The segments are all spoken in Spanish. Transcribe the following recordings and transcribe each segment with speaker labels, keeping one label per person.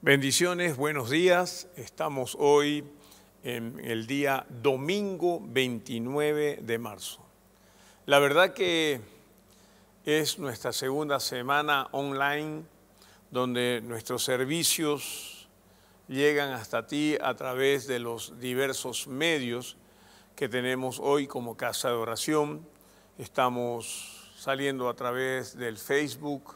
Speaker 1: Bendiciones, buenos días. Estamos hoy en el día domingo 29 de marzo. La verdad que es nuestra segunda semana online donde nuestros servicios llegan hasta ti a través de los diversos medios que tenemos hoy como Casa de Oración. Estamos saliendo a través del Facebook,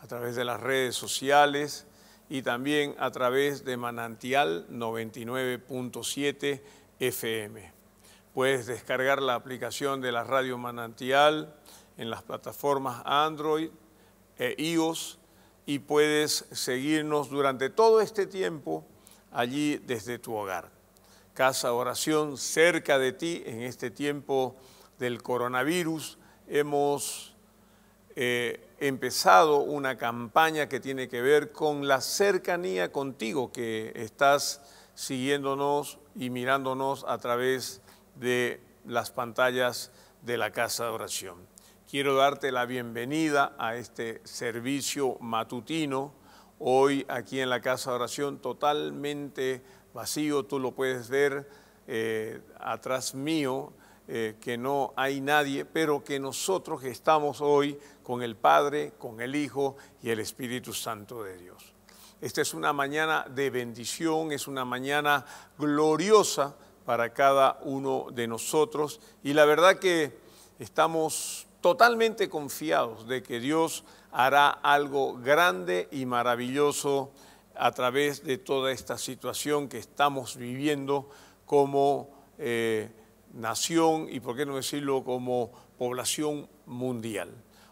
Speaker 1: a través de las redes sociales y también a través de Manantial 99.7 FM. Puedes descargar la aplicación de la Radio Manantial en las plataformas Android e iOS y puedes seguirnos durante todo este tiempo allí desde tu hogar. Casa de Oración cerca de ti en este tiempo del coronavirus. Hemos empezado una campaña que tiene que ver con la cercanía contigo, que estás siguiéndonos y mirándonos a través de las pantallas de la Casa de Oración. Quiero darte la bienvenida a este servicio matutino, hoy aquí en la Casa de Oración totalmente vacío. Tú lo puedes ver atrás mío, que no hay nadie, pero que nosotros estamos hoy con el Padre, con el Hijo y el Espíritu Santo de Dios. Esta es una mañana de bendición, es una mañana gloriosa para cada uno de nosotros y la verdad que estamos totalmente confiados de que Dios hará algo grande y maravilloso a través de toda esta situación que estamos viviendo como nación y, por qué no decirlo, como población mundial.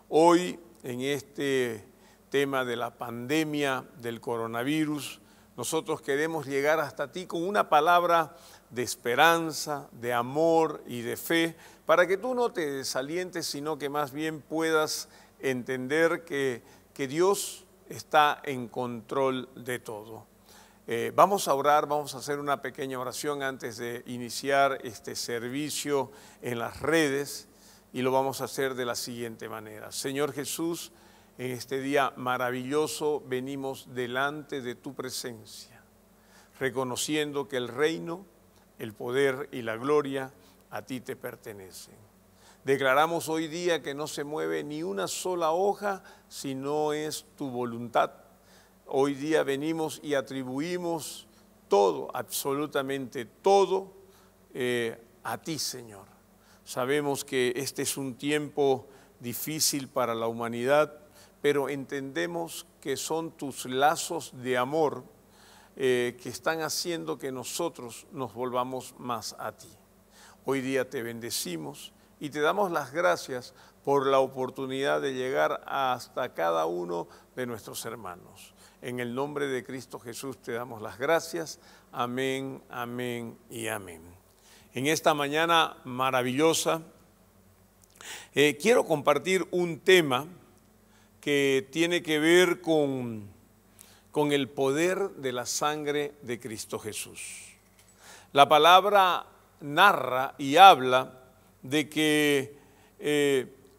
Speaker 1: Hoy, en este tema de la pandemia del coronavirus, nosotros queremos llegar hasta ti con una palabra de esperanza, de amor y de fe, para que tú no te desalientes, sino que más bien puedas entender que Dios está en control de todo. Vamos a orar, vamos a hacer una pequeña oración antes de iniciar este servicio en las redes y lo vamos a hacer de la siguiente manera. Señor Jesús, en este día maravilloso venimos delante de tu presencia, reconociendo que el reino, el poder y la gloria a ti te pertenecen. Declaramos hoy día que no se mueve ni una sola hoja si no es tu voluntad. Hoy día venimos y atribuimos todo, absolutamente todo, a ti, Señor. Sabemos que este es un tiempo difícil para la humanidad, pero entendemos que son tus lazos de amor que están haciendo que nosotros nos volvamos más a ti. Hoy día te bendecimos y te damos las gracias por la oportunidad de llegar hasta cada uno de nuestros hermanos. En el nombre de Cristo Jesús te damos las gracias. Amén, amén y amén. En esta mañana maravillosa quiero compartir un tema que tiene que ver con el poder de la sangre de Cristo Jesús. La palabra narra y habla de que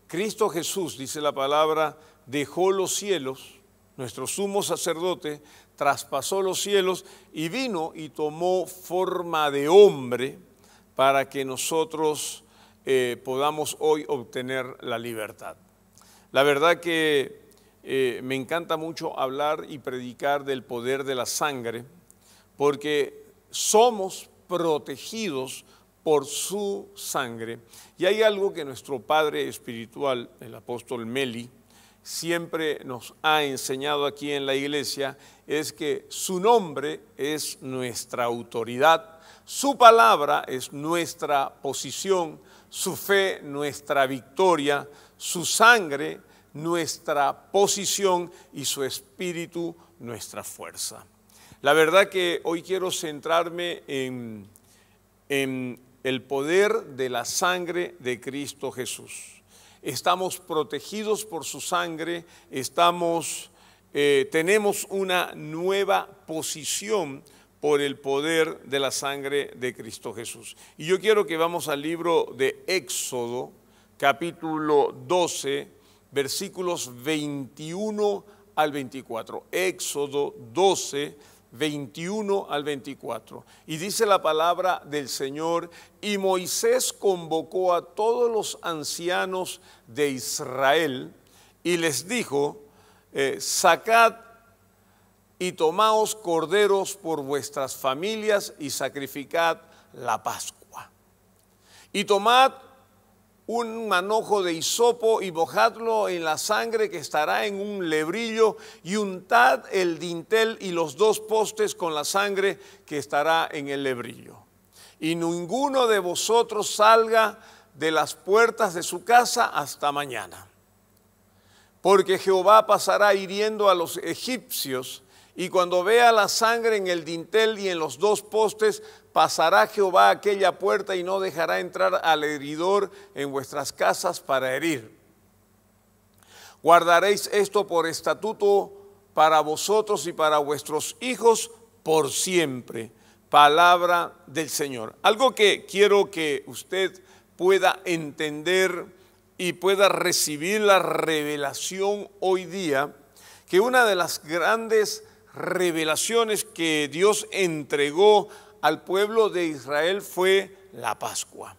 Speaker 1: Cristo Jesús, dice la palabra, dejó los cielos. Nuestro sumo sacerdote traspasó los cielos y vino y tomó forma de hombre para que nosotros podamos hoy obtener la libertad. La verdad que me encanta mucho hablar y predicar del poder de la sangre, porque somos protegidos por su sangre. Y hay algo que nuestro padre espiritual, el apóstol Meli, siempre nos ha enseñado aquí en la iglesia, es que su nombre es nuestra autoridad, su palabra es nuestra posición, su fe nuestra victoria, su sangre nuestra posición y su espíritu nuestra fuerza. La verdad que hoy quiero centrarme en el poder de la sangre de Cristo Jesús. Estamos protegidos por su sangre, tenemos una nueva posición por el poder de la sangre de Cristo Jesús. Y yo quiero que vamos al libro de Éxodo, capítulo 12, versículos 21 al 24. Éxodo 12, 21 al 24. Y dice la palabra del Señor: y Moisés convocó a todos los ancianos de Israel y les dijo: sacad y tomaos corderos por vuestras familias y sacrificad la Pascua. Y tomad un manojo de hisopo y mojadlo en la sangre que estará en un lebrillo, y untad el dintel y los dos postes con la sangre que estará en el lebrillo. Y ninguno de vosotros salga de las puertas de su casa hasta mañana, porque Jehová pasará hiriendo a los egipcios, y cuando vea la sangre en el dintel y en los dos postes, pasará Jehová aquella puerta y no dejará entrar al heridor en vuestras casas para herir. Guardaréis esto por estatuto para vosotros y para vuestros hijos por siempre. Palabra del Señor. Algo que quiero que usted pueda entender y pueda recibir la revelación hoy día, que una de las grandes revelaciones que Dios entregó al pueblo de Israel fue la Pascua.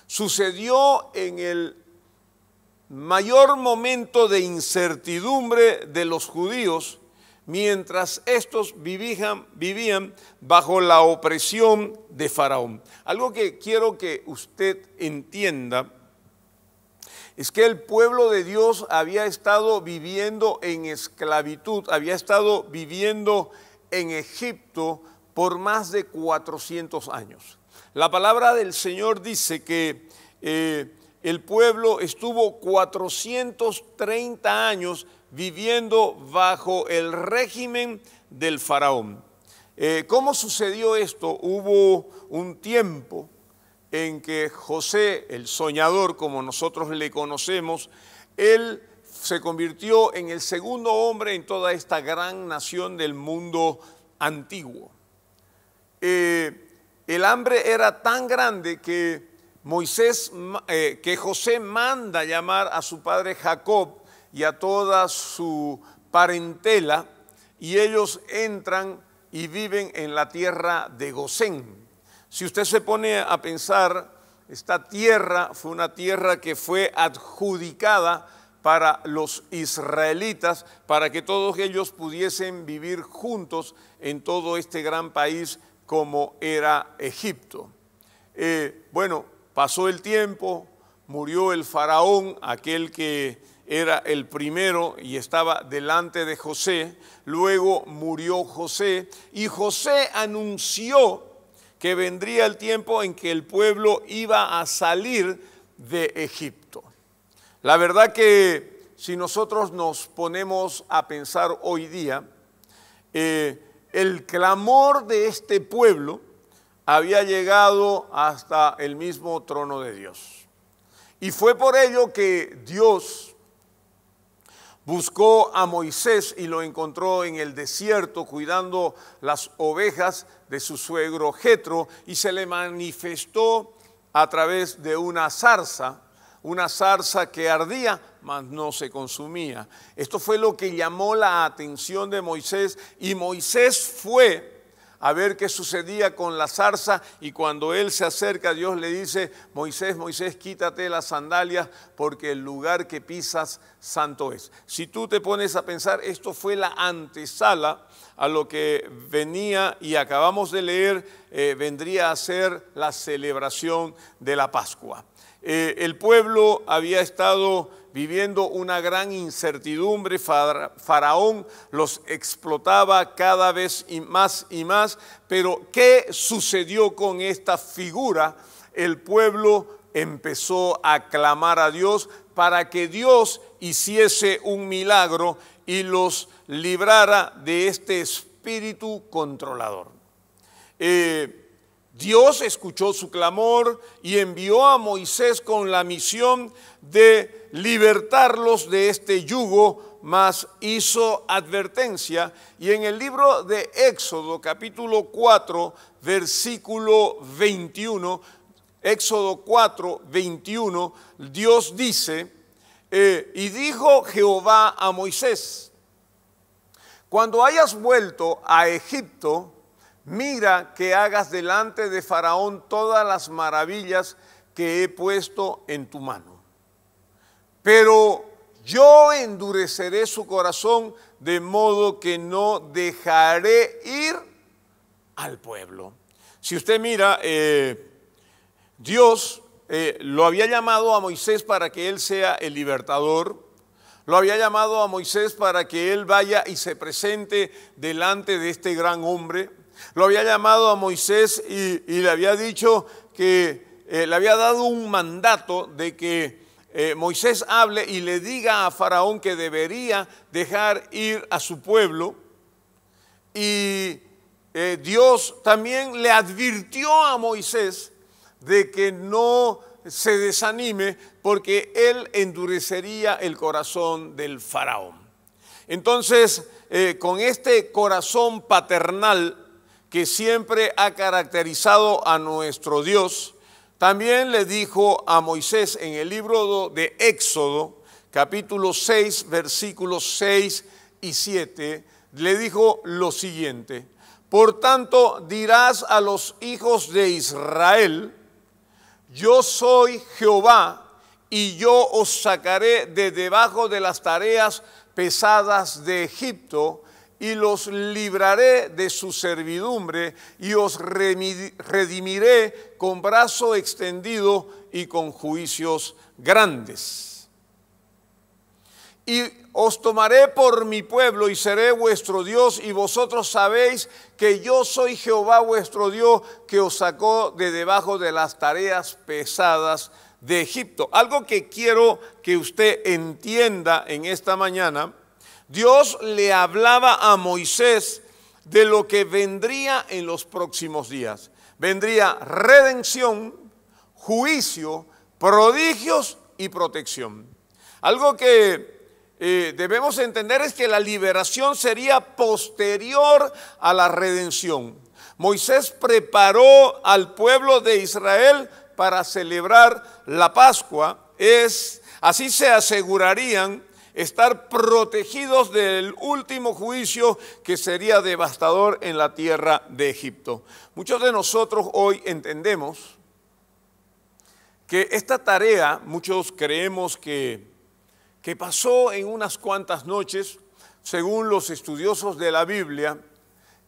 Speaker 1: Sucedió en el mayor momento de incertidumbre de los judíos, mientras estos vivían bajo la opresión de Faraón. Algo que quiero que usted entienda es que el pueblo de Dios había estado viviendo en esclavitud, había estado viviendo en Egipto por más de 400 años. La palabra del Señor dice que el pueblo estuvo 430 años viviendo bajo el régimen del Faraón. ¿Cómo sucedió esto? Hubo un tiempo en que José, el soñador, como nosotros le conocemos, él se convirtió en el segundo hombre en toda esta gran nación del mundo antiguo. El hambre era tan grande que José manda llamar a su padre Jacob y a toda su parentela, y ellos entran y viven en la tierra de Gosén. Si usted se pone a pensar, esta tierra fue una tierra que fue adjudicada para los israelitas, para que todos ellos pudiesen vivir juntos en todo este gran país como era Egipto. Bueno, pasó el tiempo, murió el faraón, aquel que era el primero y estaba delante de José. Luego murió José y José anunció que vendría el tiempo en que el pueblo iba a salir de Egipto. La verdad que si nosotros nos ponemos a pensar hoy día, el clamor de este pueblo había llegado hasta el mismo trono de Dios. Y fue por ello que Dios buscó a Moisés y lo encontró en el desierto cuidando las ovejas de su suegro Jetro, y se le manifestó a través de una zarza que ardía, mas no se consumía. Esto fue lo que llamó la atención de Moisés, y Moisés fue a ver qué sucedía con la zarza, y cuando él se acerca, Dios le dice: Moisés, Moisés, quítate las sandalias, porque el lugar que pisas santo es. Si tú te pones a pensar, esto fue la antesala a lo que venía y acabamos de leer, vendría a ser la celebración de la Pascua. El pueblo había estado viviendo una gran incertidumbre. Faraón los explotaba cada vez más y más. Pero ¿qué sucedió con esta figura? El pueblo empezó a clamar a Dios para que Dios hiciese un milagro y los librara de este espíritu controlador. Dios escuchó su clamor y envió a Moisés con la misión de libertarlos de este yugo, mas hizo advertencia. Y en el libro de Éxodo, capítulo 4, versículo 21, Éxodo 4, 21, Dios dice: y dijo Jehová a Moisés: cuando hayas vuelto a Egipto, mira que hagas delante de Faraón todas las maravillas que he puesto en tu mano. Pero yo endureceré su corazón de modo que no dejaré ir al pueblo. Si usted mira, Dios lo había llamado a Moisés para que él sea el libertador. Lo había llamado a Moisés para que él vaya y se presente delante de este gran hombre. Lo había llamado a Moisés y le había dicho que le había dado un mandato de que Moisés hable y le diga a Faraón que debería dejar ir a su pueblo. Y Dios también le advirtió a Moisés de que no se desanime porque él endurecería el corazón del Faraón. Entonces, con este corazón paternal que siempre ha caracterizado a nuestro Dios, también le dijo a Moisés en el libro de Éxodo, capítulo 6, versículos 6 y 7, le dijo lo siguiente: por tanto dirás a los hijos de Israel, yo soy Jehová y yo os sacaré de debajo de las tareas pesadas de Egipto y los libraré de su servidumbre y os redimiré con brazo extendido y con juicios grandes. Y os tomaré por mi pueblo y seré vuestro Dios, y vosotros sabéis que yo soy Jehová vuestro Dios, que os sacó de debajo de las tareas pesadas de Egipto. Algo que quiero que usted entienda en esta mañana: Dios le hablaba a Moisés de lo que vendría en los próximos días. Vendría redención, juicio, prodigios y protección. Algo que debemos entender es que la liberación sería posterior a la redención. Moisés preparó al pueblo de Israel para celebrar la Pascua. Así se asegurarían estar protegidos del último juicio que sería devastador en la tierra de Egipto. Muchos de nosotros hoy entendemos que esta tarea, muchos creemos que pasó en unas cuantas noches. Según los estudiosos de la Biblia,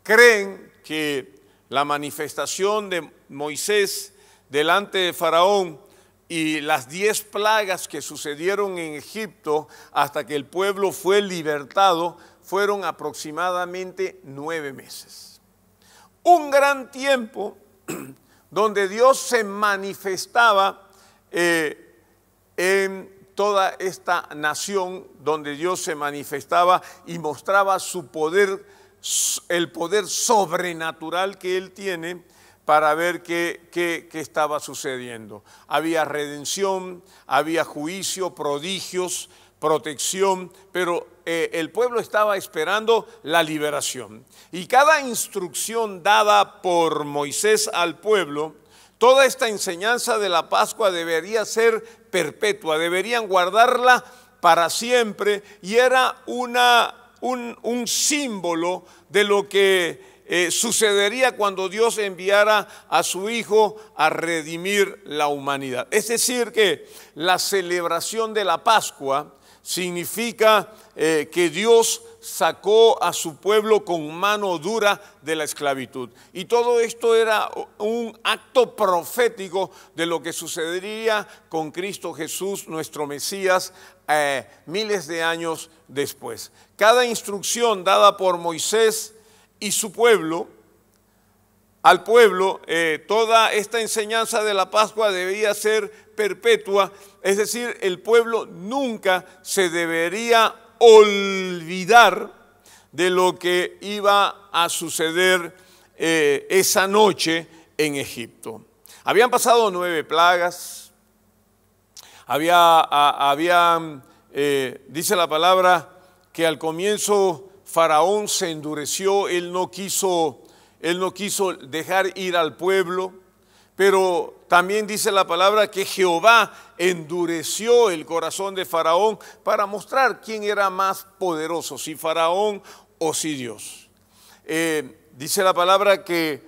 Speaker 1: creen que la manifestación de Moisés delante de Faraón y las 10 plagas que sucedieron en Egipto hasta que el pueblo fue libertado fueron aproximadamente 9 meses. Un gran tiempo donde Dios se manifestaba en toda esta nación, donde Dios se manifestaba y mostraba su poder, el poder sobrenatural que Él tiene para ver qué estaba sucediendo. Había redención, había juicio, prodigios, protección, pero el pueblo estaba esperando la liberación. Y cada instrucción dada por Moisés al pueblo, toda esta enseñanza de la Pascua debería ser perpetua, deberían guardarla para siempre, y era un símbolo de lo que sucedería cuando Dios enviara a su Hijo a redimir la humanidad. Es decir, que la celebración de la Pascua significa que Dios sacó a su pueblo con mano dura de la esclavitud. Y todo esto era un acto profético de lo que sucedería con Cristo Jesús, nuestro Mesías, miles de años después. Cada instrucción dada por Moisés y su pueblo, al pueblo, toda esta enseñanza de la Pascua debía ser perpetua, es decir, el pueblo nunca se debería olvidar de lo que iba a suceder esa noche en Egipto. Habían pasado 9 plagas, dice la palabra que al comienzo Faraón se endureció, él no quiso dejar ir al pueblo, pero también dice la palabra que Jehová endureció el corazón de Faraón para mostrar quién era más poderoso, si Faraón o si Dios. Dice la palabra que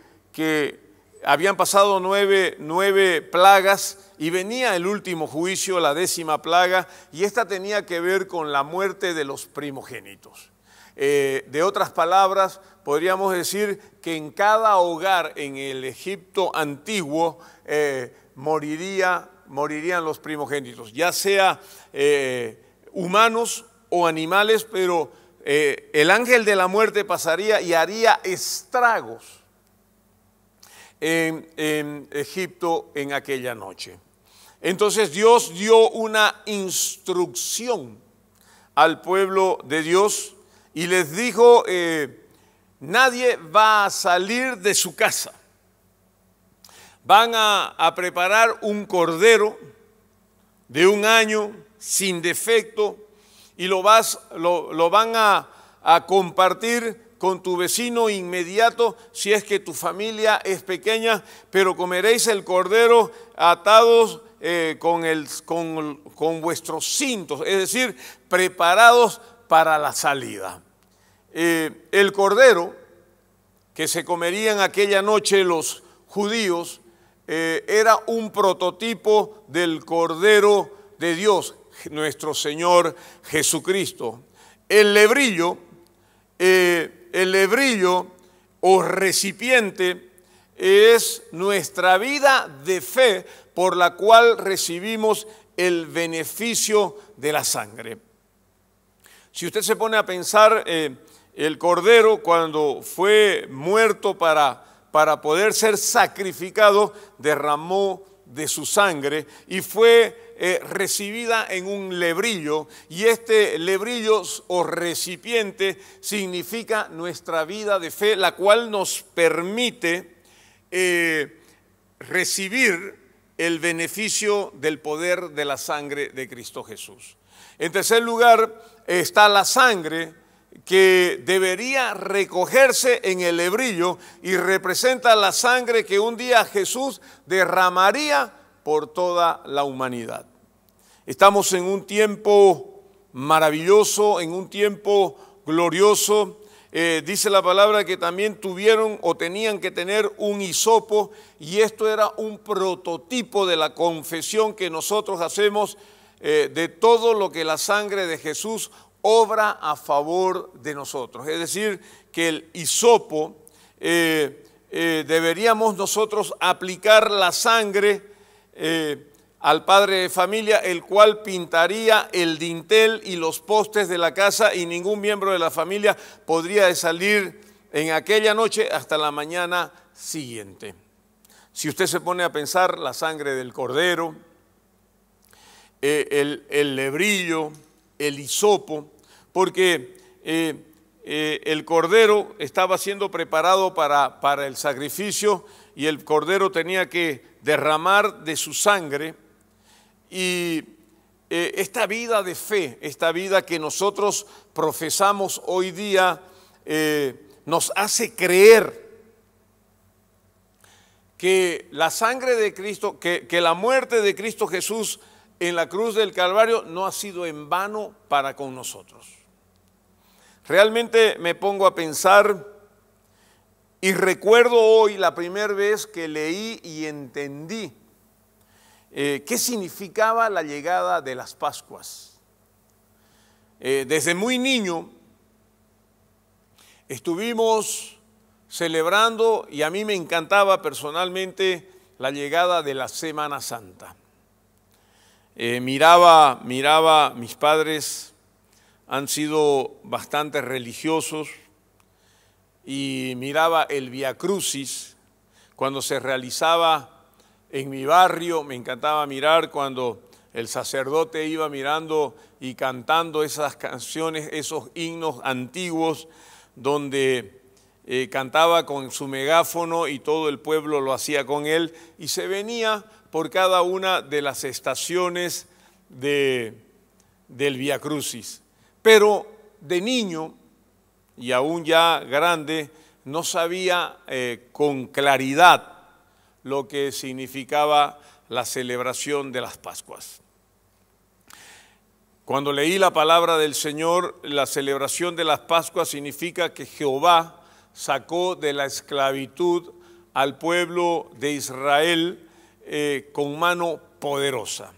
Speaker 1: habían pasado nueve plagas y venía el último juicio, la 10ª plaga, y esta tenía que ver con la muerte de los primogénitos. De otras palabras, podríamos decir que en cada hogar en el Egipto antiguo morirían los primogénitos, ya sea humanos o animales, pero el ángel de la muerte pasaría y haría estragos en Egipto en aquella noche. Entonces Dios dio una instrucción al pueblo de Dios y les dijo, nadie va a salir de su casa. Van a preparar un cordero de 1 año sin defecto y lo van a compartir con tu vecino inmediato si es que tu familia es pequeña, pero comeréis el cordero atados con vuestros cintos, es decir, preparados para la salida. El cordero que se comerían aquella noche los judíos era un prototipo del Cordero de Dios, nuestro Señor Jesucristo. El lebrillo o recipiente es nuestra vida de fe por la cual recibimos el beneficio de la sangre. Si usted se pone a pensar, el cordero cuando fue muerto para poder ser sacrificado, derramó de su sangre y fue recibida en un lebrillo, y este lebrillo o recipiente significa nuestra vida de fe, la cual nos permite recibir el beneficio del poder de la sangre de Cristo Jesús. En tercer lugar está la sangre, que debería recogerse en el lebrillo y representa la sangre que un día Jesús derramaría por toda la humanidad. Estamos en un tiempo maravilloso, en un tiempo glorioso. Dice la palabra que también tuvieron o tenían que tener un hisopo, y esto era un prototipo de la confesión que nosotros hacemos de todo lo que la sangre de Jesús obra a favor de nosotros. Es decir, que el hisopo deberíamos nosotros aplicar la sangre al padre de familia, el cual pintaría el dintel y los postes de la casa, y ningún miembro de la familia podría salir en aquella noche hasta la mañana siguiente. Si usted se pone a pensar, la sangre del cordero, el lebrillo, el hisopo, porque el cordero estaba siendo preparado para el sacrificio, y el cordero tenía que derramar de su sangre, y esta vida de fe, esta vida que nosotros profesamos hoy día, nos hace creer que la sangre de Cristo, que la muerte de Cristo Jesús en la cruz del Calvario no ha sido en vano para con nosotros. Realmente me pongo a pensar y recuerdo hoy la primera vez que leí y entendí qué significaba la llegada de las Pascuas. Desde muy niño estuvimos celebrando, y a mí me encantaba personalmente, la llegada de la Semana Santa. Miraba, mis padres han sido bastante religiosos, y miraba el Vía Crucis cuando se realizaba en mi barrio. Me encantaba mirar cuando el sacerdote iba mirando y cantando esas canciones, esos himnos antiguos, donde cantaba con su megáfono y todo el pueblo lo hacía con él, y se venía por cada una de las estaciones del Vía Crucis. Pero de niño, y aún ya grande, no sabía con claridad lo que significaba la celebración de las Pascuas. Cuando leí la palabra del Señor, la celebración de las Pascuas significa que Jehová sacó de la esclavitud al pueblo de Israel con mano poderosa.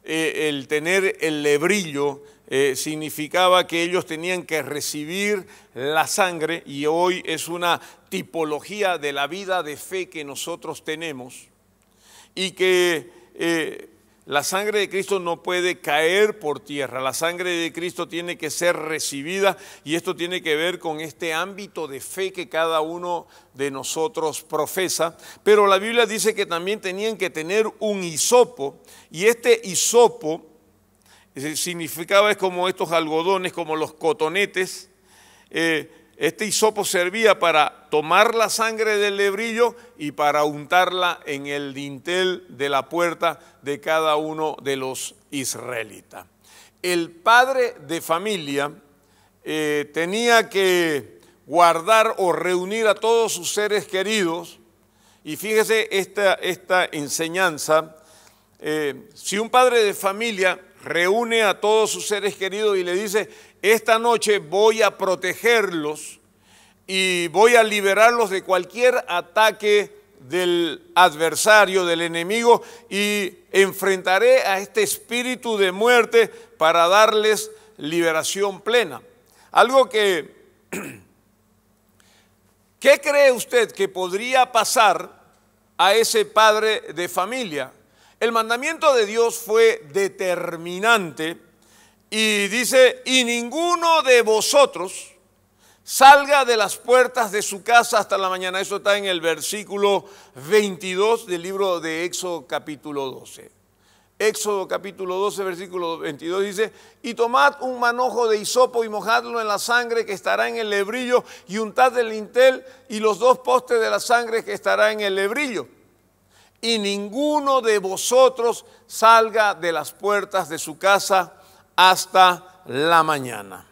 Speaker 1: El tener el lebrillo significaba que ellos tenían que recibir la sangre, y hoy es una tipología de la vida de fe que nosotros tenemos, y que la sangre de Cristo no puede caer por tierra. La sangre de Cristo tiene que ser recibida, y esto tiene que ver con este ámbito de fe que cada uno de nosotros profesa. Pero la Biblia dice que también tenían que tener un hisopo, y este hisopo significaba, es como estos algodones, como los cotonetes. Este hisopo servía para tomar la sangre del lebrillo y para untarla en el dintel de la puerta de cada uno de los israelitas. El padre de familia tenía que guardar o reunir a todos sus seres queridos, y fíjese esta enseñanza. Si un padre de familia reúne a todos sus seres queridos y le dice: esta noche voy a protegerlos y voy a liberarlos de cualquier ataque del adversario, del enemigo, y enfrentaré a este espíritu de muerte para darles liberación plena. Algo que, ¿qué cree usted que podría pasar a ese padre de familia? El mandamiento de Dios fue determinante y dice: y ninguno de vosotros salga de las puertas de su casa hasta la mañana. Eso está en el versículo 22 del libro de Éxodo capítulo 12. Éxodo capítulo 12, versículo 22 dice: y tomad un manojo de hisopo y mojadlo en la sangre que estará en el lebrillo, y untad el dintel y los dos postes de la sangre que estará en el lebrillo. Y ninguno de vosotros salga de las puertas de su casa hasta la mañana.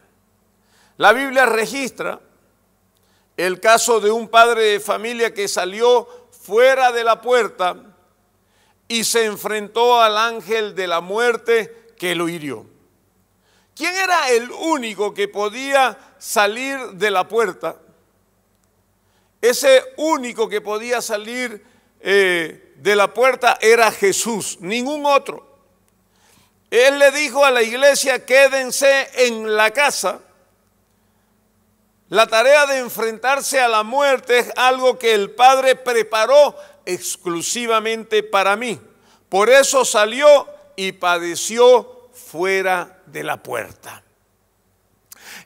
Speaker 1: La Biblia registra el caso de un padre de familia que salió fuera de la puerta y se enfrentó al ángel de la muerte que lo hirió. ¿Quién era el único que podía salir de la puerta? Ese único que podía salir de la puerta era Jesús, ningún otro. Él le dijo a la iglesia: quédense en la casa. La tarea de enfrentarse a la muerte es algo que el Padre preparó exclusivamente para mí. Por eso salió y padeció fuera de la puerta.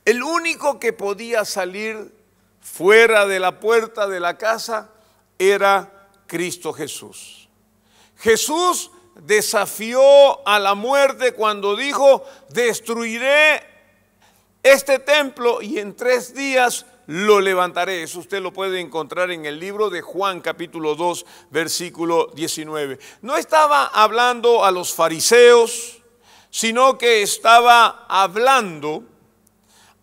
Speaker 1: El único que podía salir fuera de la puerta de la casa era Cristo Jesús. Jesús desafió a la muerte cuando dijo: destruiré este templo y en 3 días lo levantaré. Eso usted lo puede encontrar en el libro de Juan capítulo 2 versículo 19. No estaba hablando a los fariseos, sino que estaba hablando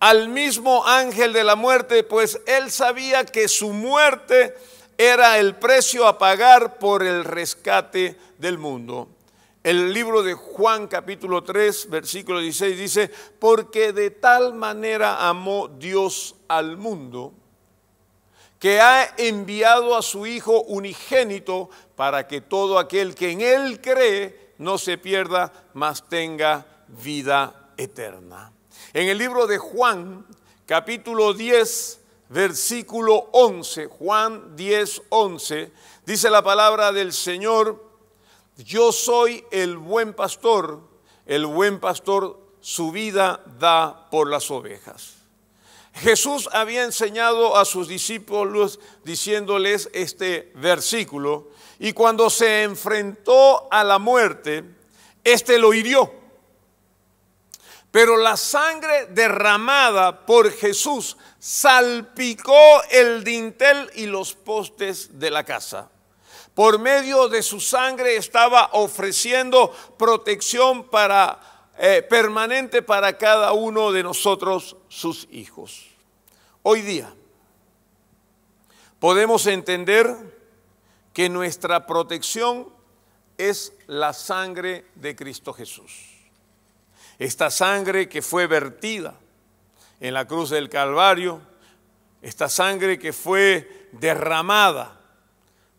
Speaker 1: al mismo ángel de la muerte, pues él sabía que su muerte era el precio a pagar por el rescate del mundo. El libro de Juan capítulo 3 versículo 16 dice: porque de tal manera amó Dios al mundo, que ha enviado a su Hijo unigénito, para que todo aquel que en Él cree no se pierda, mas tenga vida eterna. En el libro de Juan capítulo 10 versículo 11, Juan 10, 11, dice la palabra del Señor: yo soy el buen pastor su vida da por las ovejas. Jesús había enseñado a sus discípulos diciéndoles este versículo, y cuando se enfrentó a la muerte, éste lo hirió. Pero la sangre derramada por Jesús salpicó el dintel y los postes de la casa. Por medio de su sangre estaba ofreciendo protección permanente para cada uno de nosotros, sus hijos. Hoy día podemos entender que nuestra protección es la sangre de Cristo Jesús. Esta sangre que fue vertida en la cruz del Calvario, esta sangre que fue derramada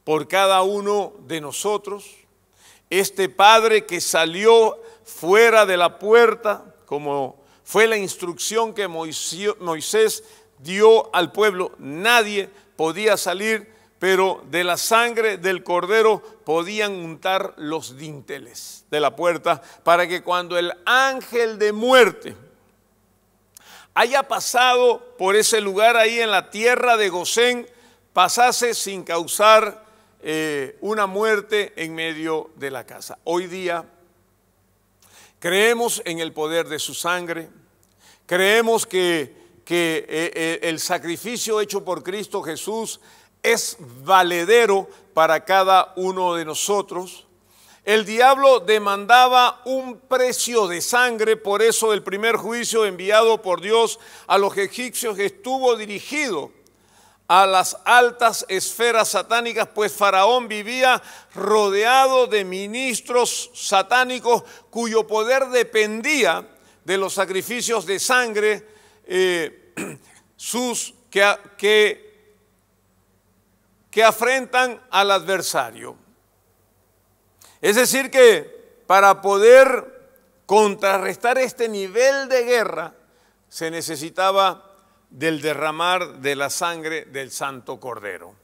Speaker 1: por cada uno de nosotros, este Padre que salió fuera de la puerta, como fue la instrucción que Moisés dio al pueblo, nadie podía salir, pero de la sangre del Cordero podían untar los dinteles de la puerta, para que cuando el ángel de muerte haya pasado por ese lugar ahí en la tierra de Gosén, pasase sin causar una muerte en medio de la casa. Hoy día creemos en el poder de su sangre, creemos que el sacrificio hecho por Cristo Jesús es valedero para cada uno de nosotros. El diablo demandaba un precio de sangre, por eso el primer juicio enviado por Dios a los egipcios estuvo dirigido a las altas esferas satánicas, pues Faraón vivía rodeado de ministros satánicos cuyo poder dependía de los sacrificios de sangre que afrentan al adversario. Es decir que para poder contrarrestar este nivel de guerra se necesitaba del derramar de la sangre del Santo Cordero.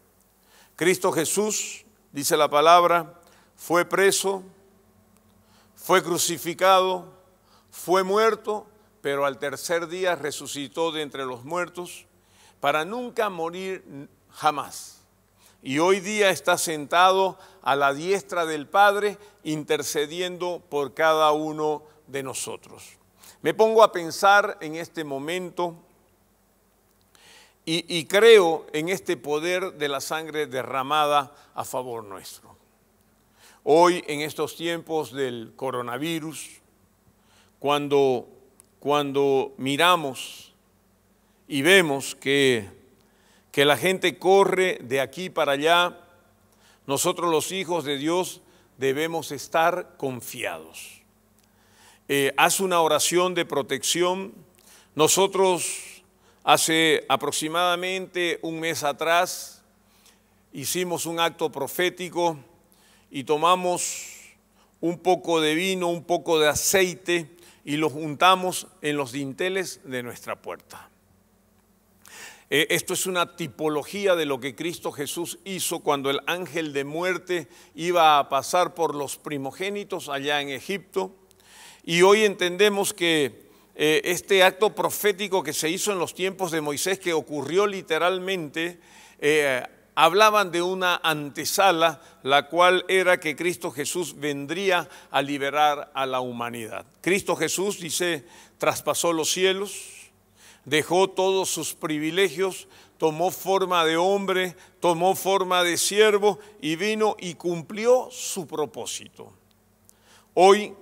Speaker 1: Cristo Jesús, dice la palabra, fue preso, fue crucificado, fue muerto, pero al tercer día resucitó de entre los muertos para nunca morir jamás. Y hoy día está sentado a la diestra del Padre, intercediendo por cada uno de nosotros. Me pongo a pensar en este momento y creo en este poder de la sangre derramada a favor nuestro. Hoy, en estos tiempos del coronavirus, cuando miramos y vemos que la gente corre de aquí para allá, nosotros los hijos de Dios debemos estar confiados. Haz una oración de protección. Nosotros hace aproximadamente un mes atrás hicimos un acto profético y tomamos un poco de vino, un poco de aceite y lo juntamos en los dinteles de nuestra puerta. Esto es una tipología de lo que Cristo Jesús hizo cuando el ángel de muerte iba a pasar por los primogénitos allá en Egipto. Y hoy entendemos que este acto profético que se hizo en los tiempos de Moisés, que ocurrió literalmente, hablaban de una antesala, la cual era que Cristo Jesús vendría a liberar a la humanidad. Cristo Jesús, dice, traspasó los cielos, dejó todos sus privilegios, tomó forma de hombre, tomó forma de siervo y vino y cumplió su propósito. Hoy,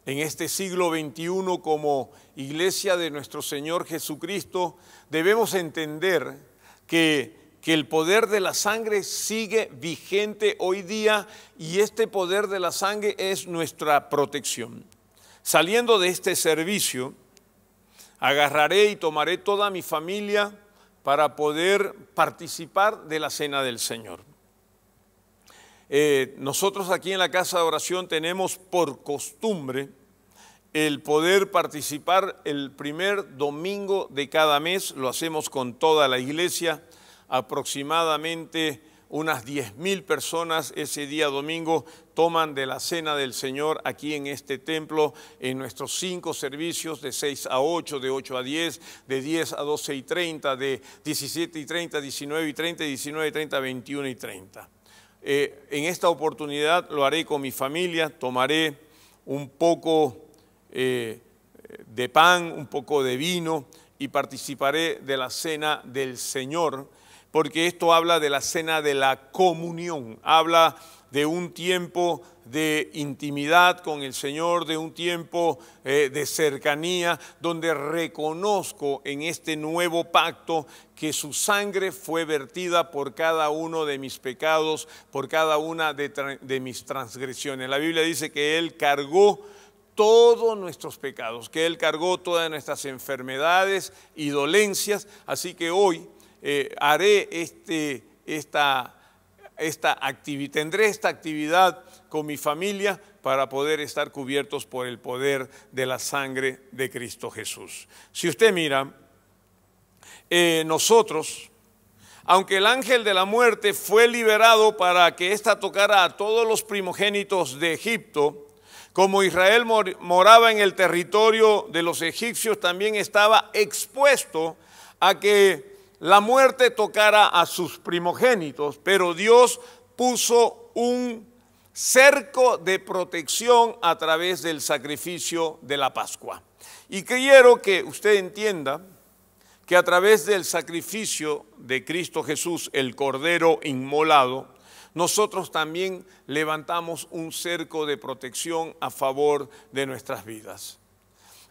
Speaker 1: en este siglo XXI, como iglesia de nuestro Señor Jesucristo, debemos entender que el poder de la sangre sigue vigente hoy día y este poder de la sangre es nuestra protección. Saliendo de este servicio, agarraré y tomaré toda mi familia para poder participar de la cena del Señor. Nosotros aquí en la casa de oración tenemos por costumbre el poder participar el primer domingo de cada mes. Lo hacemos con toda la iglesia, aproximadamente unas 10,000 personas ese día domingo toman de la cena del Señor aquí en este templo, en nuestros 5 servicios de 6 a 8, de 8 a 10, de 10 a 12:30, de 17:30, 19:30, 19:30, 21:30. En esta oportunidad lo haré con mi familia, tomaré un poco de pan, un poco de vino y participaré de la cena del Señor, porque esto habla de la cena de la comunión, habla de un tiempo de intimidad con el Señor, de un tiempo de cercanía, donde reconozco en este nuevo pacto que su sangre fue vertida por cada uno de mis pecados, por cada una de mis transgresiones. La Biblia dice que Él cargó todos nuestros pecados, que Él cargó todas nuestras enfermedades y dolencias. Así que hoy haré tendré esta actividad con mi familia para poder estar cubiertos por el poder de la sangre de Cristo Jesús. Si usted mira, nosotros, aunque el ángel de la muerte fue liberado para que ésta tocara a todos los primogénitos de Egipto, como Israel moraba en el territorio de los egipcios, también estaba expuesto a que la muerte tocara a sus primogénitos, pero Dios puso un cerco de protección a través del sacrificio de la Pascua. Y quiero que usted entienda que a través del sacrificio de Cristo Jesús, el Cordero inmolado, nosotros también levantamos un cerco de protección a favor de nuestras vidas.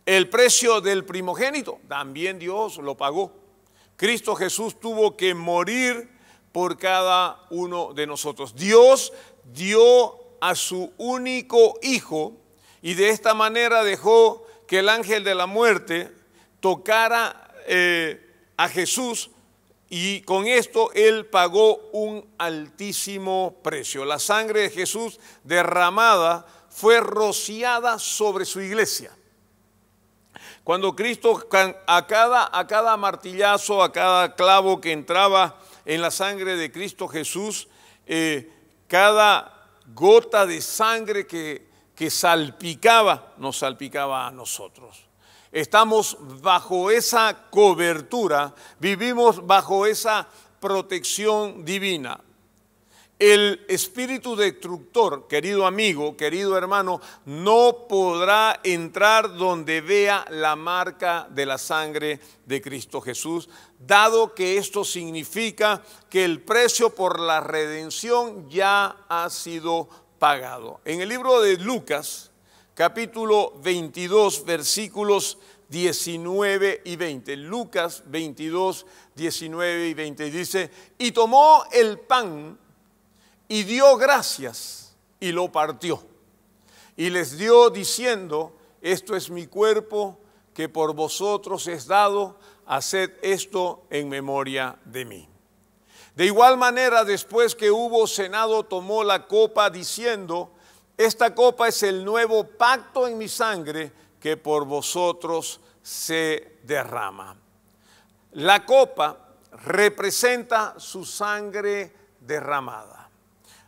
Speaker 1: El precio del primogénito, también Dios lo pagó. Cristo Jesús tuvo que morir por cada uno de nosotros. Dios dio a su único Hijo y de esta manera dejó que el ángel de la muerte tocara a Jesús, y con esto Él pagó un altísimo precio. La sangre de Jesús derramada fue rociada sobre su iglesia. Cuando Cristo, a cada martillazo, a cada clavo que entraba en la sangre de Cristo Jesús, cada gota de sangre que salpicaba, nos salpicaba a nosotros. Estamos bajo esa cobertura, vivimos bajo esa protección divina. El espíritu destructor, querido amigo, querido hermano, no podrá entrar donde vea la marca de la sangre de Cristo Jesús, dado que esto significa que el precio por la redención ya ha sido pagado. En el libro de Lucas, capítulo 22, versículos 19 y 20. Lucas 22, 19 y 20 dice: y tomó el pan y dio gracias y lo partió y les dio diciendo: esto es mi cuerpo que por vosotros es dado, haced esto en memoria de mí. De igual manera, después que hubo cenado, tomó la copa diciendo: esta copa es el nuevo pacto en mi sangre que por vosotros se derrama. La copa representa su sangre derramada.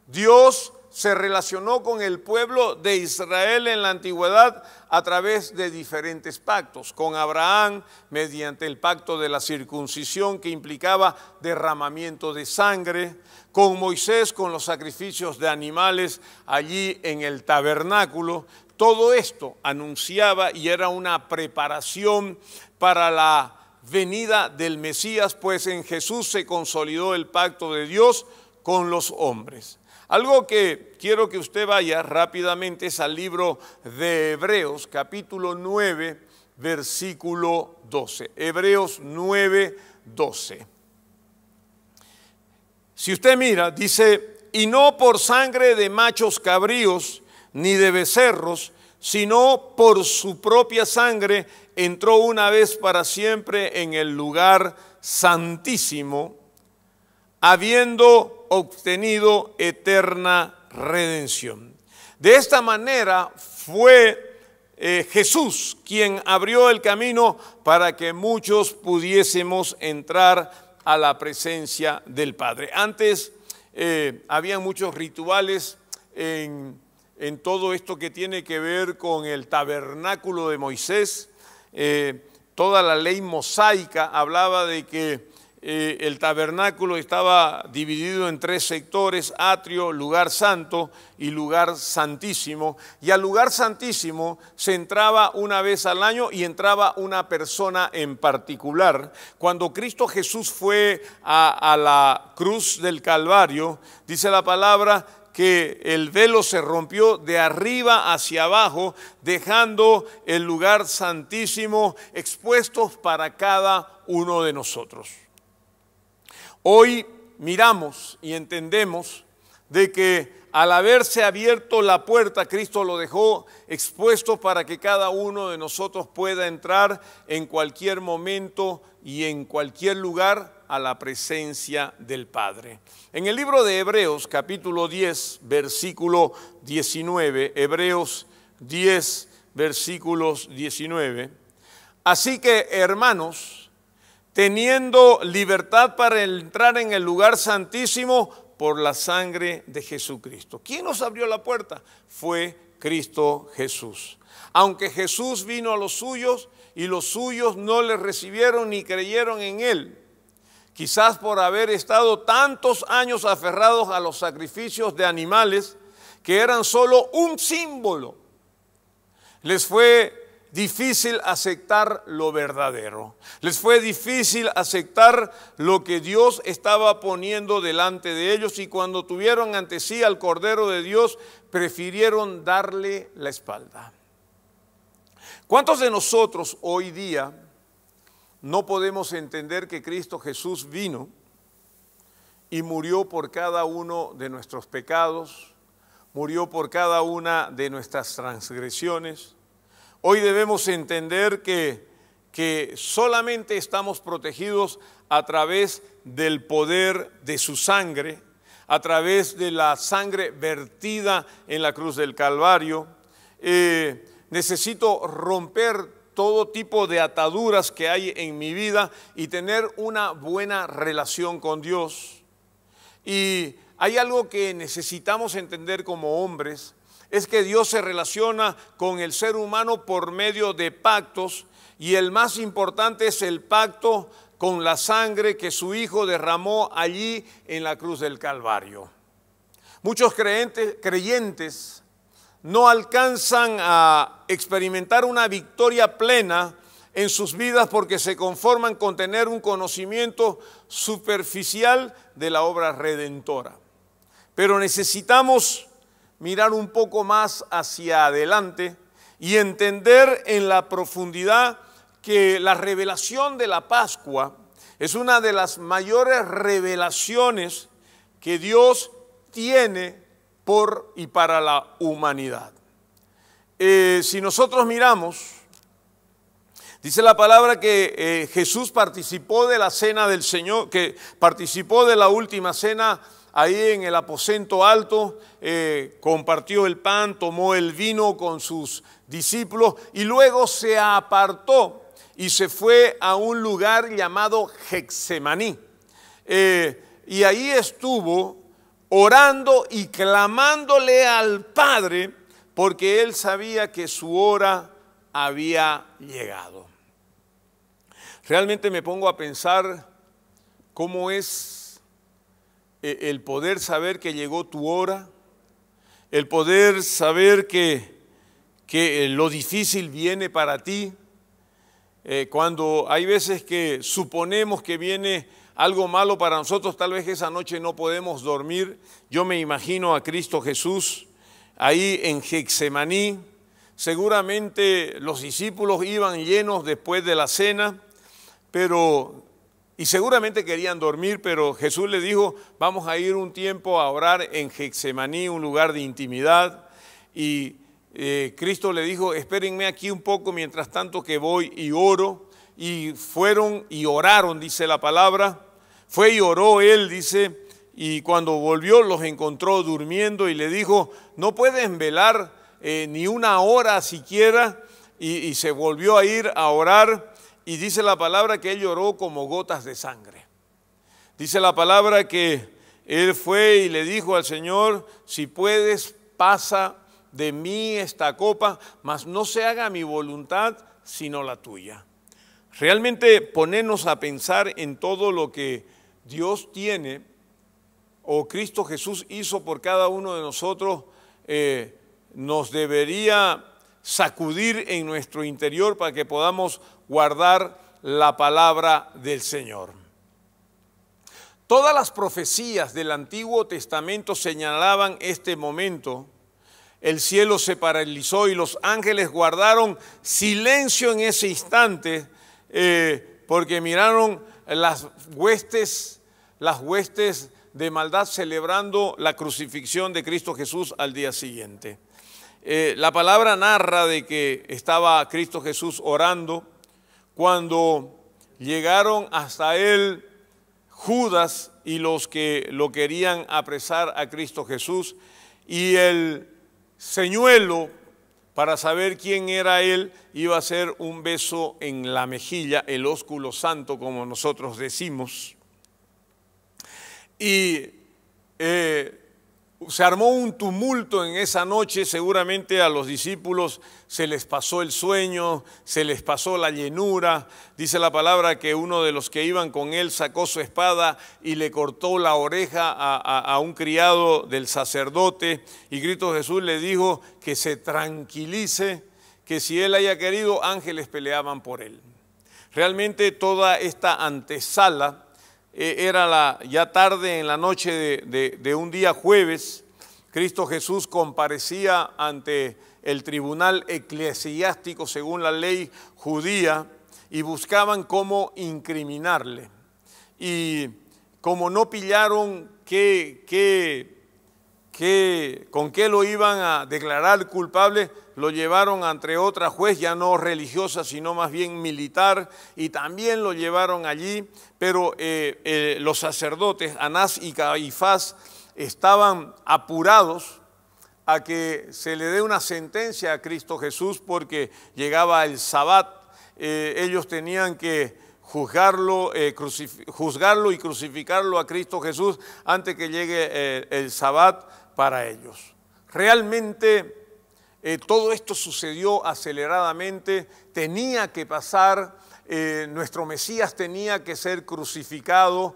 Speaker 1: Dios se relacionó con el pueblo de Israel en la antigüedad a través de diferentes pactos. Con Abraham, mediante el pacto de la circuncisión, que implicaba derramamiento de sangre. Con Moisés, con los sacrificios de animales allí en el tabernáculo. Todo esto anunciaba y era una preparación para la venida del Mesías, pues en Jesús se consolidó el pacto de Dios con los hombres. Algo que quiero que usted vaya rápidamente es al libro de Hebreos, capítulo 9, versículo 12. Hebreos 9, 12. Si usted mira, dice: y no por sangre de machos cabríos ni de becerros, sino por su propia sangre entró una vez para siempre en el lugar santísimo, habiendo obtenido eterna redención. De esta manera fue Jesús quien abrió el camino para que muchos pudiésemos entrar a la presencia del Padre. Antes había muchos rituales en todo esto que tiene que ver con el tabernáculo de Moisés. Toda la ley mosaica hablaba de que el tabernáculo estaba dividido en 3 sectores: atrio, lugar santo y lugar santísimo. Y al lugar santísimo se entraba una vez al año y entraba una persona en particular. Cuando Cristo Jesús fue a la cruz del Calvario, dice la palabra que el velo se rompió de arriba hacia abajo, dejando el lugar santísimo expuesto para cada uno de nosotros. Hoy miramos y entendemos de que al haberse abierto la puerta, Cristo lo dejó expuesto para que cada uno de nosotros pueda entrar en cualquier momento y en cualquier lugar a la presencia del Padre. En el libro de Hebreos, capítulo 10, versículo 19, Hebreos 10, versículos 19. Así que, hermanos, teniendo libertad para entrar en el lugar santísimo por la sangre de Jesucristo. ¿Quién nos abrió la puerta? Fue Cristo Jesús. Aunque Jesús vino a los suyos y los suyos no le recibieron ni creyeron en él, quizás por haber estado tantos años aferrados a los sacrificios de animales que eran solo un símbolo, les fue difícil aceptar lo verdadero. Les fue difícil aceptar lo que Dios estaba poniendo delante de ellos, y cuando tuvieron ante sí al Cordero de Dios, prefirieron darle la espalda. ¿Cuántos de nosotros hoy día no podemos entender que Cristo Jesús vino y murió por cada uno de nuestros pecados, murió por cada una de nuestras transgresiones? Hoy debemos entender que solamente estamos protegidos a través del poder de su sangre, a través de la sangre vertida en la cruz del Calvario. Necesito romper todo tipo de ataduras que hay en mi vida y tener una buena relación con Dios. Y hay algo que necesitamos entender como hombres, es que Dios se relaciona con el ser humano por medio de pactos, y el más importante es el pacto con la sangre que su Hijo derramó allí en la cruz del Calvario. Muchos creyentes no alcanzan a experimentar una victoria plena en sus vidas porque se conforman con tener un conocimiento superficial de la obra redentora. Pero necesitamos mirar un poco más hacia adelante y entender en la profundidad que la revelación de la Pascua es una de las mayores revelaciones que Dios tiene por y para la humanidad. Si nosotros miramos, dice la palabra que Jesús participó de la cena del Señor, que participó de la última cena ahí en el aposento alto, compartió el pan, tomó el vino con sus discípulos y luego se apartó y se fue a un lugar llamado Getsemaní. Y ahí estuvo orando y clamándole al Padre porque él sabía que su hora había llegado. Realmente me pongo a pensar cómo es el poder saber que llegó tu hora, el poder saber que lo difícil viene para ti, cuando hay veces que suponemos que viene algo malo para nosotros, tal vez esa noche no podemos dormir. Yo me imagino a Cristo Jesús ahí en Getsemaní. Seguramente los discípulos iban llenos después de la cena, y seguramente querían dormir, pero Jesús les dijo, vamos a ir un tiempo a orar en Getsemaní, un lugar de intimidad. Y Cristo le dijo, espérenme aquí un poco mientras tanto que voy y oro. Y fueron y oraron, dice la palabra. Fue y oró él, dice, y cuando volvió los encontró durmiendo y le dijo, no pueden velar ni una hora siquiera. Y se volvió a ir a orar. Y dice la palabra que él lloró como gotas de sangre. Dice la palabra que él fue y le dijo al Señor, si puedes, pasa de mí esta copa, mas no se haga mi voluntad, sino la tuya. Realmente ponernos a pensar en todo lo que Dios tiene o Cristo Jesús hizo por cada uno de nosotros, nos debería sacudir en nuestro interior para que podamos guardar la palabra del Señor. Todas las profecías del Antiguo Testamento señalaban este momento. El cielo se paralizó y los ángeles guardaron silencio en ese instante, porque miraron las huestes de maldad celebrando la crucifixión de Cristo Jesús al día siguiente. La palabra narra de que estaba Cristo Jesús orando cuando llegaron hasta él Judas y los que lo querían apresar a Cristo Jesús, y el señuelo para saber quién era él iba a ser un beso en la mejilla, el ósculo santo, como nosotros decimos. Y se armó un tumulto en esa noche. Seguramente a los discípulos se les pasó el sueño, se les pasó la llenura. Dice la palabra que uno de los que iban con él sacó su espada y le cortó la oreja a un criado del sacerdote, y Cristo Jesús le dijo que se tranquilice, que si él haya querido, ángeles peleaban por él. Realmente toda esta antesala era ya tarde en la noche de un día jueves. Cristo Jesús comparecía ante el tribunal eclesiástico según la ley judía y buscaban cómo incriminarle. Y como no pillaron con qué lo iban a declarar culpable, lo llevaron ante otra juez, ya no religiosa, sino más bien militar, y también lo llevaron allí. Pero los sacerdotes, Anás y Caifás, estaban apurados a que se le dé una sentencia a Cristo Jesús, porque llegaba el Sabbat. Ellos tenían que juzgarlo y crucificarlo a Cristo Jesús antes que llegue el Sabbat para ellos. Realmente todo esto sucedió aceleradamente, tenía que pasar. Nuestro Mesías tenía que ser crucificado,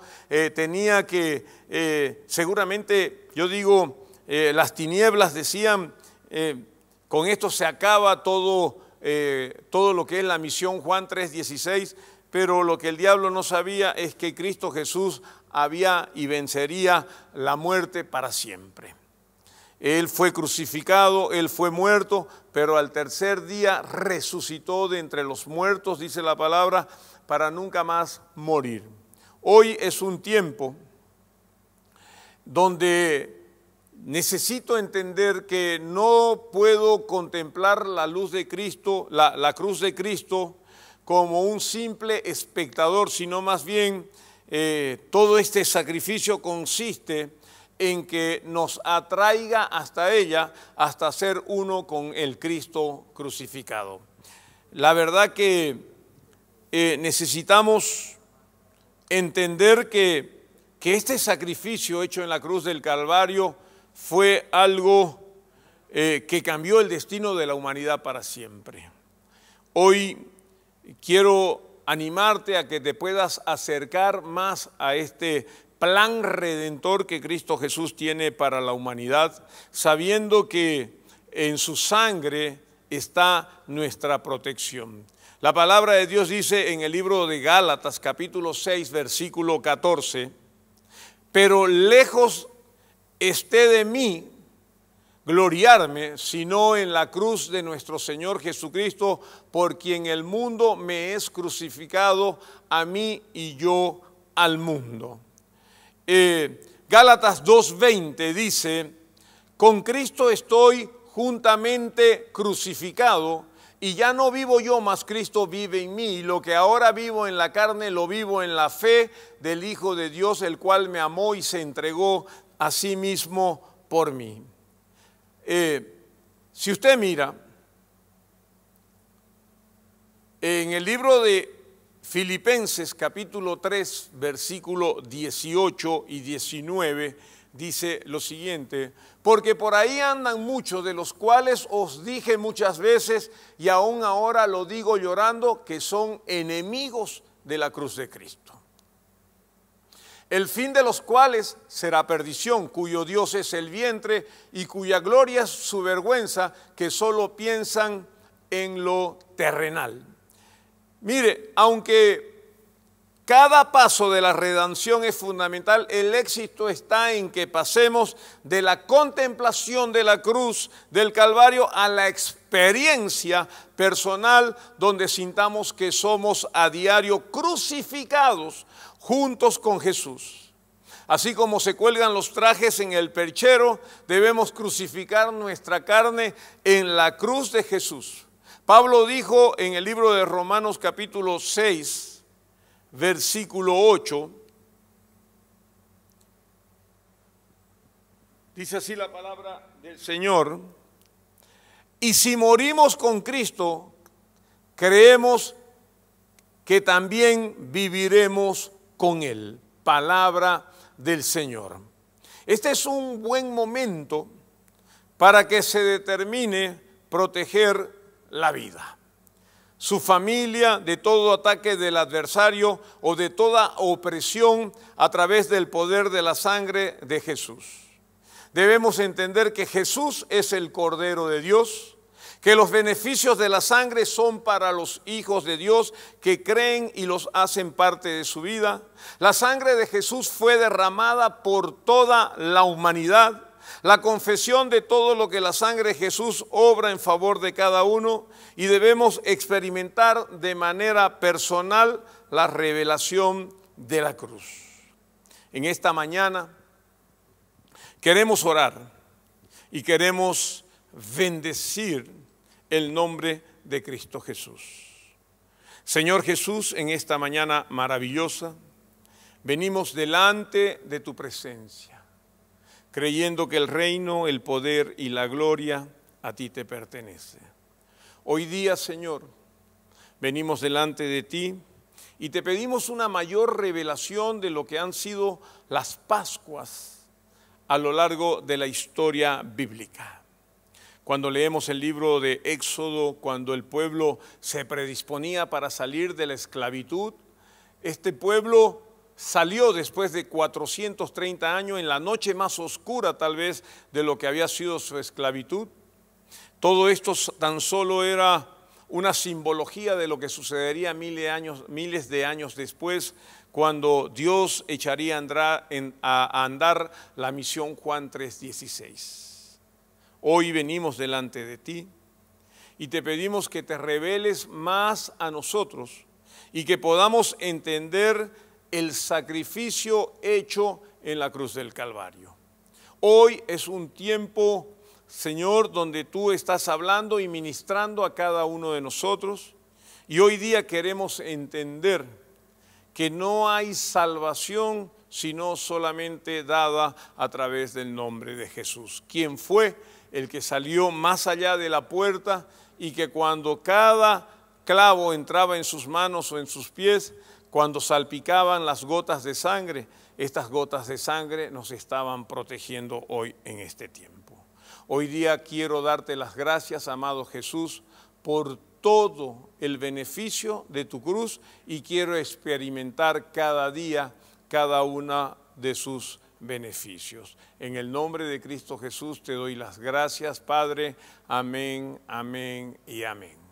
Speaker 1: tenía que, seguramente, yo digo, las tinieblas decían, con esto se acaba todo lo que es la misión, Juan 3:16, pero lo que el diablo no sabía es que Cristo Jesús había y vencería la muerte para siempre. Él fue crucificado, Él fue muerto, pero al tercer día resucitó de entre los muertos, dice la palabra, para nunca más morir. Hoy es un tiempo donde necesito entender que no puedo contemplar la luz de Cristo, la cruz de Cristo, como un simple espectador, sino más bien todo este sacrificio consiste en que nos atraiga hasta ella, hasta ser uno con el Cristo crucificado. La verdad que necesitamos entender que este sacrificio hecho en la cruz del Calvario fue algo que cambió el destino de la humanidad para siempre. Hoy quiero animarte a que te puedas acercar más a este plan redentor que Cristo Jesús tiene para la humanidad, sabiendo que en su sangre está nuestra protección. La palabra de Dios dice en el libro de Gálatas, capítulo 6, versículo 14, pero lejos esté de mí gloriarme, sino en la cruz de nuestro Señor Jesucristo, por quien el mundo me es crucificado, a mí y yo al mundo. Gálatas 2:20 dice, con Cristo estoy juntamente crucificado, y ya no vivo yo, mas Cristo vive en mí. Y lo que ahora vivo en la carne, lo vivo en la fe del Hijo de Dios, el cual me amó y se entregó a sí mismo por mí. Si usted mira, en el libro de Filipenses capítulo 3, versículo 18 y 19, dice lo siguiente, porque por ahí andan muchos, de los cuales os dije muchas veces, y aún ahora lo digo llorando, que son enemigos de la cruz de Cristo. El fin de los cuales será perdición, cuyo Dios es el vientre y cuya gloria es su vergüenza, que solo piensan en lo terrenal. Mire, aunque cada paso de la redención es fundamental, el éxito está en que pasemos de la contemplación de la cruz del Calvario a la experiencia personal, donde sintamos que somos a diario crucificados juntos con Jesús. Así como se cuelgan los trajes en el perchero, debemos crucificar nuestra carne en la cruz de Jesús. Pablo dijo en el libro de Romanos capítulo 6, versículo 8, dice así la palabra del Señor: y si morimos con Cristo, creemos que también viviremos con Él. Palabra del Señor. Este es un buen momento para que se determine proteger la vida, su familia, de todo ataque del adversario o de toda opresión a través del poder de la sangre de Jesús. Debemos entender que Jesús es el Cordero de Dios, que los beneficios de la sangre son para los hijos de Dios que creen y los hacen parte de su vida. La sangre de Jesús fue derramada por toda la humanidad. La confesión de todo lo que la sangre de Jesús obra en favor de cada uno, y debemos experimentar de manera personal la revelación de la cruz. En esta mañana queremos orar y queremos bendecir el nombre de Cristo Jesús. Señor Jesús, en esta mañana maravillosa, venimos delante de tu presencia, creyendo que el reino, el poder y la gloria a ti te pertenece. Hoy día, Señor, venimos delante de ti y te pedimos una mayor revelación de lo que han sido las Pascuas a lo largo de la historia bíblica. Cuando leemos el libro de Éxodo, cuando el pueblo se predisponía para salir de la esclavitud, este pueblo salió después de 430 años, en la noche más oscura tal vez de lo que había sido su esclavitud. Todo esto tan solo era una simbología de lo que sucedería miles de años después, cuando Dios echaría a andar la misión Juan 3:16. Hoy venimos delante de ti y te pedimos que te reveles más a nosotros y que podamos entender el sacrificio hecho en la cruz del Calvario. Hoy es un tiempo, Señor, donde tú estás hablando y ministrando a cada uno de nosotros, y hoy día queremos entender que no hay salvación sino solamente dada a través del nombre de Jesús, quien fue el que salió más allá de la puerta, y que cuando cada clavo entraba en sus manos o en sus pies, cuando salpicaban las gotas de sangre, estas gotas de sangre nos estaban protegiendo hoy en este tiempo. Hoy día quiero darte las gracias, amado Jesús, por todo el beneficio de tu cruz, y quiero experimentar cada día cada una de sus beneficios. En el nombre de Cristo Jesús te doy las gracias, Padre. Amén, amén y amén.